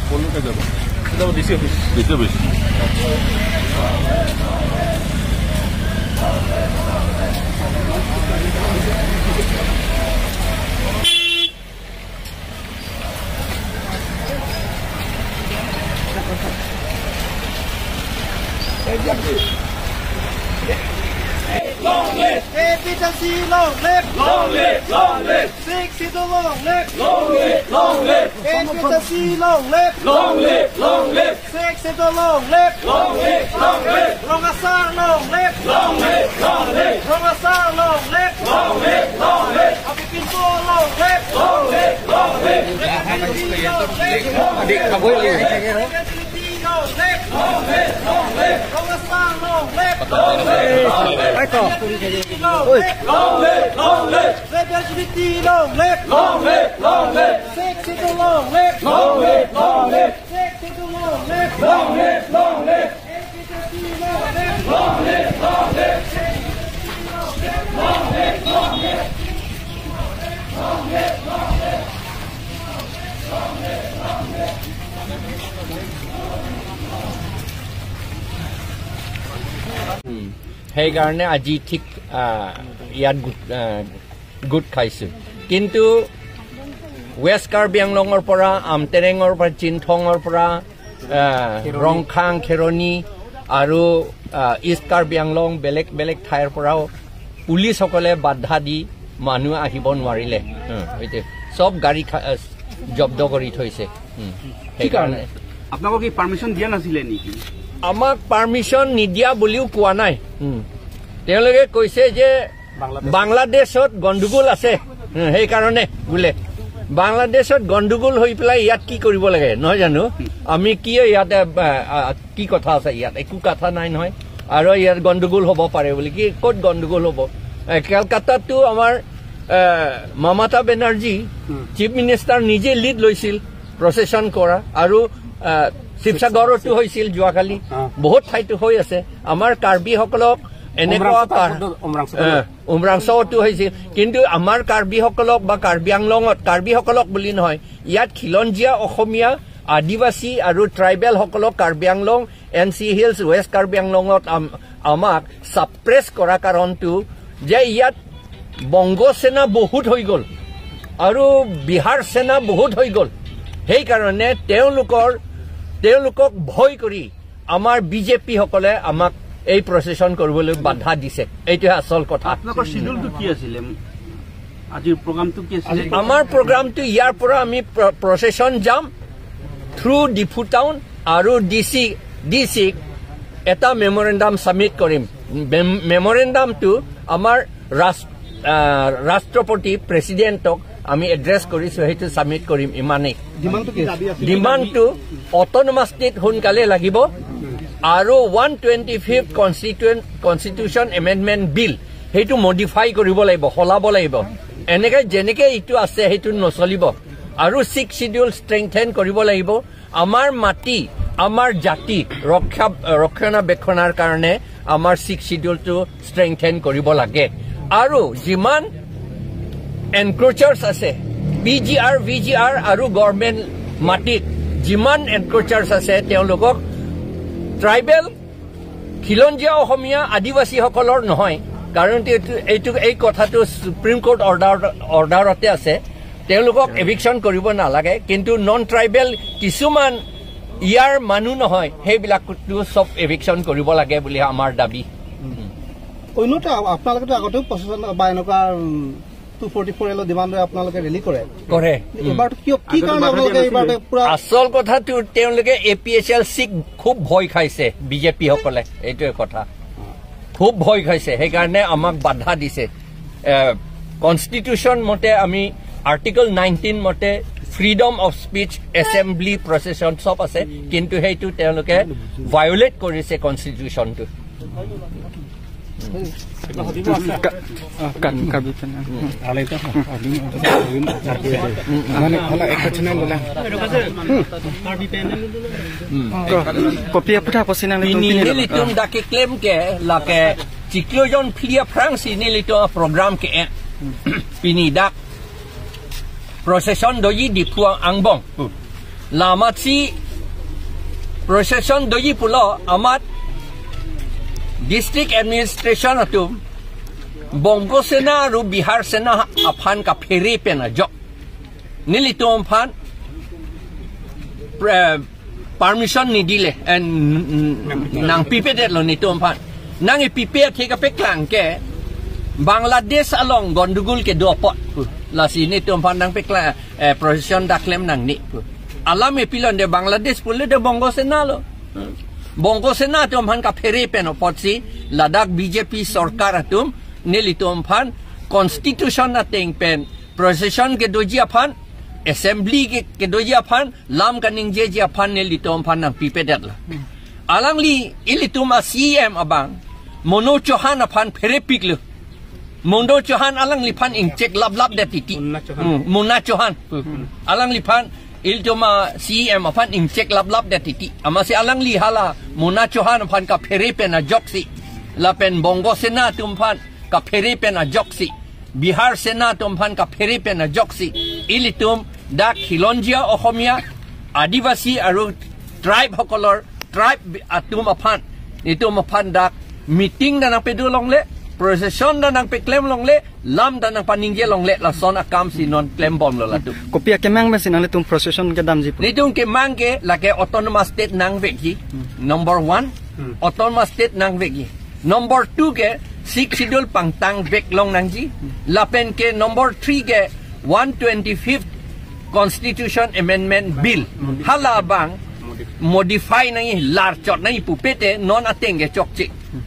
কোনটা যাব এটা DC office Long live! APTC, long live! Long live! Long live! 6 long live! Long live! Long live! APTC, long live! Long live! Long live! 6 long live! Long live! Long live! Rongasar, long live! Long live! Long live! Rongasar, long live! Long live! Long live! Apipinto, long live! Long live! Long live! Adik kabul ya. Long live! Long live! Long live! Rongasar, long live! Aiko Oi, Long live! Long live! Rebellion, long live! Long live! Long live! 6 long live! Long live! Long live! 6 long live! Long live! Long live! APTC, long live! Long live! Long live! Long live! Long live! Long live! Long live! সেইকাৰণে আজি ঠিক ইয়াত গোট খাইছোঁ কিন্তু west Karbi আংলঙৰ পৰা আমটেৰেঙৰ পৰা চিনথঙৰ পৰা ৰংখাং খেৰণি আৰু ইষ্ট কাৰ্বি আংলং বেলেগ বেলেগ ঠাইৰ পৰাও পুলিচসকলে বাধা দি মানুহ আহিব নোৱাৰিলে চব গাড়ী জব্দ কৰি থৈছে সেইকাৰণে আপোনালোকক কি পাৰমিশ্যন দিয়া নাছিলে নেকি আমাক পাৰমিশ্যন নিদিয়া বুলিও কোৱা নাই তেওঁলোকে কৈছে যে বাংলাদেশত গণ্ডগোল আছে সেইকাৰণে বোলে বাংলাদেশত গণ্ডগোল হৈ পেলাই ইয়াত কি কৰিব লাগে নহয় জানো আমি কি ইয়াতে কি কথা আছে ইয়াত একো কথা নাই নহয় আৰু ইয়াত গণ্ডগোল হ'ব পাৰে বুলি কি ক'ত গণ্ডগোল হ'ব কলকাতাতো আমাৰ মমতা বেনাৰ্জী চিফ মিনিষ্টাৰ নিজে লিড লৈছিল প্ৰচেছন কৰা আৰু শিৱসাগৰতো হৈছিল যোৱাকালি বহুত ঠাইতো হৈ আছে আমাৰ কাৰ্বিসকলক এনেকুৱা উমৰাংচতো হৈছিল কিন্তু আমাৰ কাৰ্বিসকলক বা কাৰ্বি আংলঙত কাৰ্বিসকলক বুলি নহয় ইয়াত খিলঞ্জীয়া অসমীয়া আদিবাসী আৰু ট্ৰাইবেলসকলক Karbi Anglong NC hills west Karbi আংলঙত আমাক ছাপ্ৰেছ কৰা কাৰণটো যে ইয়াত বংগ সেনা বহুত হৈ গ'ল আৰু বিহাৰ সেনা বহুত হৈ গ'ল সেইকাৰণে তেওঁলোকক ভয় কৰি আমাৰ বিজেপি সকলে আমাক এই প্ৰচেছন কৰিবলৈ বাধা দিছে এইটোহে আচল কথা আপোনালোকৰ শিডিউলটো কি আছিল আজিৰ প্ৰগ্ৰামটো কি আছিল আমাৰ প্ৰগ্ৰামটো ইয়াৰ পৰা আমি প্ৰচেছন যাম থ্ৰু ডিফু টাউন আৰু ডিচি এটা মেমৰেণ্ডাম সাবমিট কৰিম মেমৰেণ্ডামটো আমাৰ ৰাষ্ট্ৰপতি প্ৰেসিডেণ্টক আমি এড্ৰেছ কৰিছো সেইটো সাবমিট কৰিম ইমানেই ডিমাণ্ডটো অট'নমাছ ষ্টেট সোনকালে লাগিব আৰু 125th কনষ্টিটিউশ্যন এমেণ্ডমেণ্ট বিল সেইটো মডিফাই কৰিব লাগিব সলাব লাগিব এনেকে যেনেকে ইটো আছে সেইটো নচলিব আৰু 6 শিডিউল ষ্ট্ৰেংথেন কৰিব লাগিব আমাৰ মাটি আমাৰ জাতি ৰক্ষণাবেক্ষণৰ কাৰণে আমাৰ 6 শিডিউলটো ষ্ট্ৰেংথেন কৰিব লাগে আৰু যিমান এনক্ৰোচাৰ্ছ আছে VGR আৰু গভৰ্ণমেণ্ট মাটিত যিমান এনক্ৰোচাৰ্ছ আছে তেওঁলোকক ট্ৰাইবেল খিলঞ্জীয়া অসমীয়া আদিবাসীসকলৰ নহয় কাৰণ এই কথাটো সুপ্ৰিম কোৰ্ট অৰ্ডাৰতে আছে তেওঁলোকক এভিকশ্যন কৰিব নালাগে কিন্তু নন ট্ৰাইবেল কিছুমান ইয়াৰ মানুহ নহয় সেইবিলাকতো চব এভিকশ্যন কৰিব লাগে বুলি আমাৰ দাবী অন্যটা আপোনালোকে আগতেও প্ৰচেছন বা এনেকুৱা 244 এলৰ ডিমাণ্ড আপোনালোকে ৰেলি কৰে এবাৰ কি কাৰণে আপোনালোকে এবাৰ পুৰা আচল কথাটো তেওঁলোকে APSL চিক খুব ভয় খাইছে বিজেপি সকলে এইটোৱে কথা খুব ভয় খাইছে সেইকাৰণে আমাক বাধা দিছে কনষ্টিটিউশ্যন মতে আমি আৰ্টিকল 19 মতে ফ্ৰীডম অফ স্পীচ এছেম্বলি প্ৰচেছন সব আছে কিন্তু সেইটো তেওঁলোকে ভায়োলেট কৰিছে কনষ্টিটিউশ্যনটো Ciklojon Filia Franci nilito program ke pinidak proseson doyi di Puang Angbong Lamat si procession doji pulo amat district administration atum Bongo Sena ru Bihar Sena aphan ka pheri pena jok nilitum phan permission ni dile nang pipet lo nitum phan nang pipet ke ka peklang ke Bangladesh along gondugul ke dopot la sini tum phan nang pekla procession daklem nang ni alam pilon de Bangladesh pule de Bongo Sena lo Bongo Sena tum phan ka pheri pena potsi Ladakh BJP sarkar atum nilitum phan constitution na teng pen procession ke doji aphan assembly ke doji aphan lam kaning je aphan nilitum phan nang pipedat la alangli ilitum CM abang Mono Chauhan aphan phere piklu Mondo Chauhan alangli phan ing check lab dat titi Mona Chauhan alangli phan iltuma CM aphan ing check lab dat titi amasi alangli hala Mona Chauhan aphan ka phere pen a joksi la pen Bongo Sena tumpan ka pheri pen a joksi Bihar Sena tumpan ka pheri pen a joksi ilitum da Khilonjia Ohomia Adivasi aru tribe hokolor tribe atum aphan itum aphan dak meeting da nang pedulong le procession da nang peklem long le lam da nang paningje long le la son akam si non klem bom lo latu kopia kemang mesin ale tum procession ke damji nitung ke mangke la ke autonomous state nang veki number 1 autonomous state nang veki number 2 ke 6 schedule pangtang bek long nangji lapen ke number 3 ke 125th constitution amendment bill hala bang modify nai lar chot nai pupete non ateng ke chokchi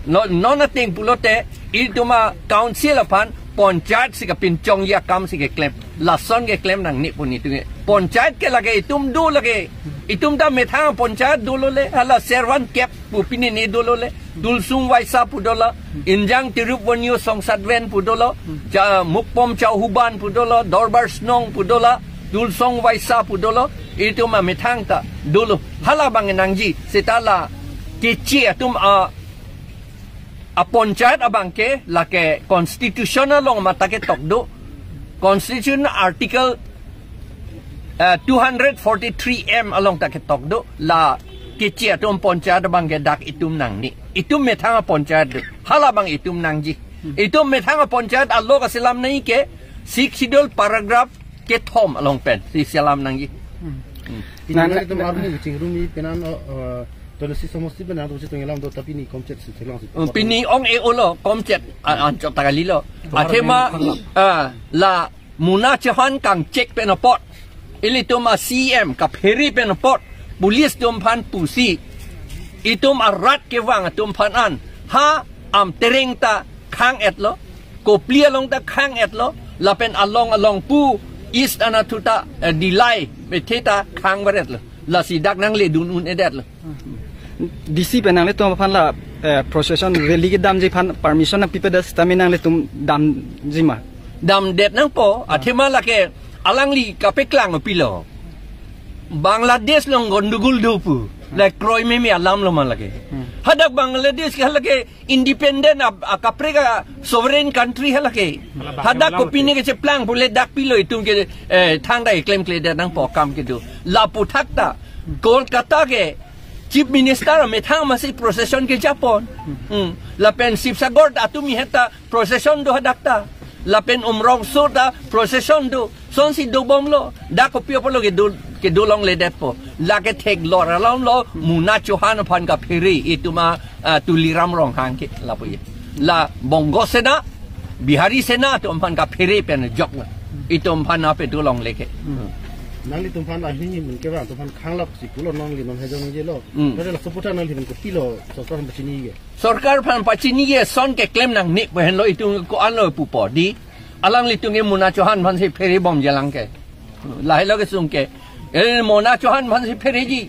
non ateng pulote iltuma council apan ponchayat si ka pinchong ya kam si ke claim lason ke claim nang ni puni tu ponchayat ke lage itum do lage itum da metha ponchayat dolole hala servan kep pupini ne dolole dulsung waisa pudola injang tirup wanyo songsadwen pudola ja mukpom chauhuban pudola dorbar snong pudola dulsong waisa pudola itu ma methang ta dulu hala bang nangji setala kici atum a ponchayat abang ke lake constitutional long mata ke tokdo constitution article 243M along ta ke tokdo la kici atum ponchayat abang ke dak itum nang ni itum methang ponchayat hala bang itum nangji itum methang ponchayat allo ka silam nai ke 6 schedule paragraph ke thom along pen si silam nangji Nana itu malu ni cing rumi penan tolesi somosti penan tu cing elam do tapi ni komcet si telang si. Pini ong lo komcet ancok takali lo. Athema la Mona Chauhan kang cek penopot. Ili tu ma CM ka pheri penopot. Police tumpan pusi. Itum arat ke wang tumpan an. Ha am tereng ta khang et lo. Koplia long ta khang et lo. Lapen along pu East anatuta dilai beteta khang baret la sidak nang le dun edet la DC penang le tum phan la procession rally ke dam je phan permission na pipe das taminang le tum dam jima dam det nang po athema la ke alangli ka peklang pilo Bangladesh long gondugul dopu la kroi me alam lo man lage hadak Bangladesh ke halake independent kaprega sovereign country halake hadak kopini ke plang pule dak pilo itum ke thang dai claim kle nang po kam ke do la puthakta Kolkata ke chief minister me thang masi procession ke Japan la pen sipsagor atumi heta procession do hadakta la pen umrong soda procession do son si do bomlo da kopio polo ke do long le depo la ke tek lor along lo Mona Chauhan phan ka pheri ituma tuliram rong hang ke la po la Bongo Sena Bihari Sena to phan ka pheri pen jok itum phan na pe do long le ke Nang li tumpan ahli ni mun ke bang tumpan khang lap si pulo nong li non hejong je lo tade la seputar nang li ko pilo sarkar pachini ge sarkar phan pachini ge son ke claim nang ni ben lo itu ko an lo pu po di alang li tunge Mona Chauhan phan si pheri bom jalang ke lai lo ke sung ke Mona Chauhan phan si pheri ji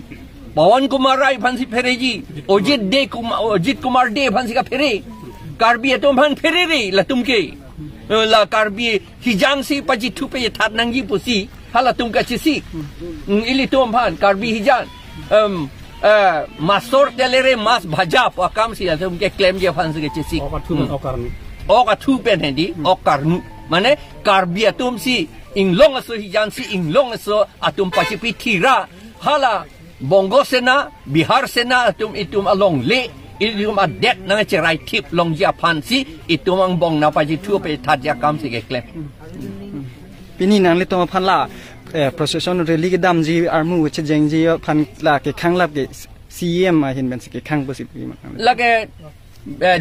Pawan Kumar Rai phan si pheri ji Ojit Kumar De phan si ka pheri karbi atom phan pheri ri la tumke la karbi hijang si paji thu pe that nang ji pusi hala tum ka chisi ili tum phan karbi hijan masor telere mas bhaja pa kam si tum ke claim je phan si ke chisi oka thu pen hendi okarnu mane karbi atum si inglong aso hijan si inglong aso atum pachi pi thira hala Bongo Sena, Bihar Sena itum along le itum adet na cerai tip long Japan si itum ang bong na pa jitu pe thadya kam si geklem. Pini nang le to phan la procession rally ke dam ji armu che jeng ji phan la ke khang lap ke CM ma hin ben ke khang posip ki ma lage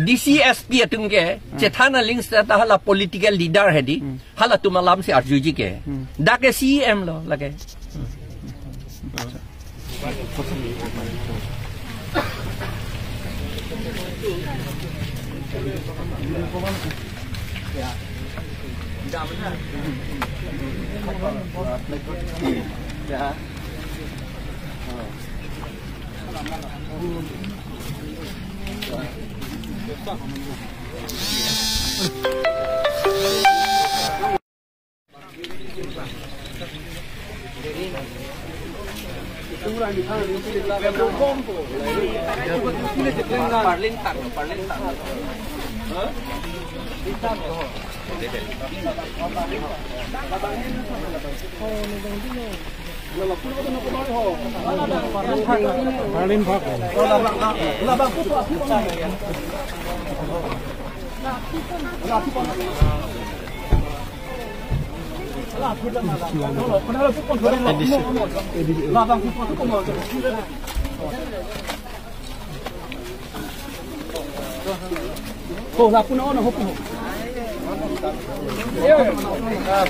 DCSP atung ke chethana links ta hala political leader hedi hala tumalam se arjuji ke da ke CM lo lage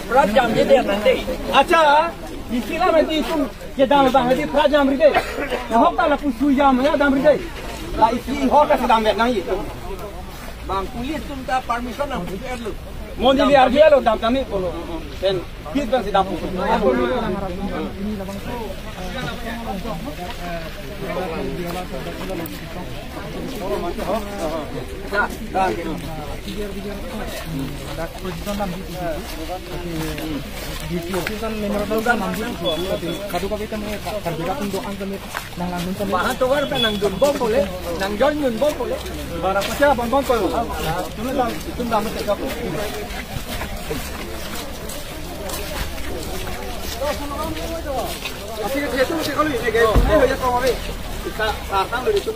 Prajam jadi nanti. Acha, istilah nanti itu kita dah nanti prajam ride. Hok tak lapu sujam ya dam ride. La isi hok kasih dam bet nang itu. Bang kulit tum ta permission nang buat lu. Mau jadi arja lo dam kami kalau pen kit kan si dam. Bahan tuar pe nang dun bom boleh, nang jon nun bom boleh. Barang pasal bom ko. Itu dam te ka. Así que tú se colí, que ya como ve. Está lo de tu.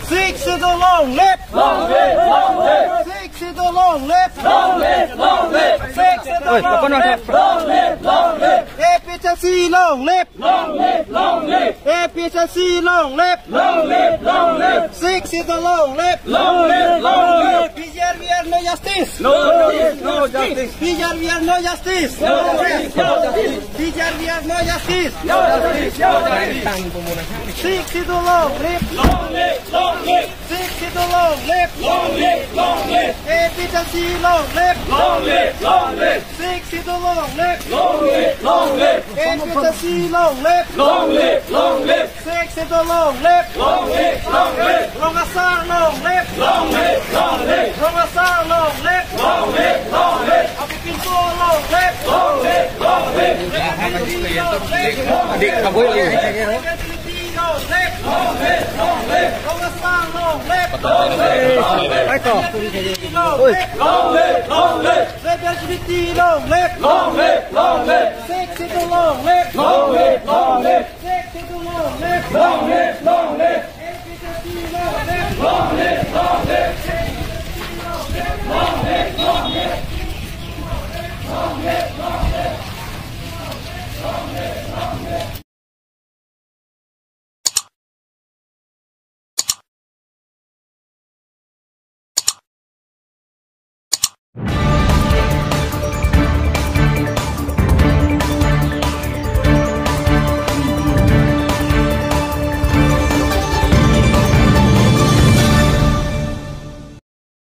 Six to the long lip. Long lip, long lip. Six to the long lip. Long lip, long lip. Six to the long lip. Long lip, long lip. APC long lip. Long lip, long lip. APC long lip. Long lip, long lip. Six to the long lip. Long lip, long lip. Here we are no justice. No justice, no justice. Here we are no justice. No justice, no justice. Here we are no justice. No justice, no justice. Six to the long lip. Long lip, long lip. Six to the long lip. Long lip, long lip. APC long lip. Long lip, long lip. Six to the long lip. Long lip, long lip. APC long lip. Long lip, long lip. Six to the long lip. Long lip, long lip. Rongasar long lip. Long lip, long lip. Rongasar long lip. Long lip, long lip. Api pintu long lip. Long lip, long lip. Dik kabul ya Long lip, long lip, long lip. Rongasar long lip. Long lip, long lip. Long lip, long lip. Rebellion long lip. Long lip, long lip. Six to the long lip. Long lip, long lip. Six to the long lip. Long lip.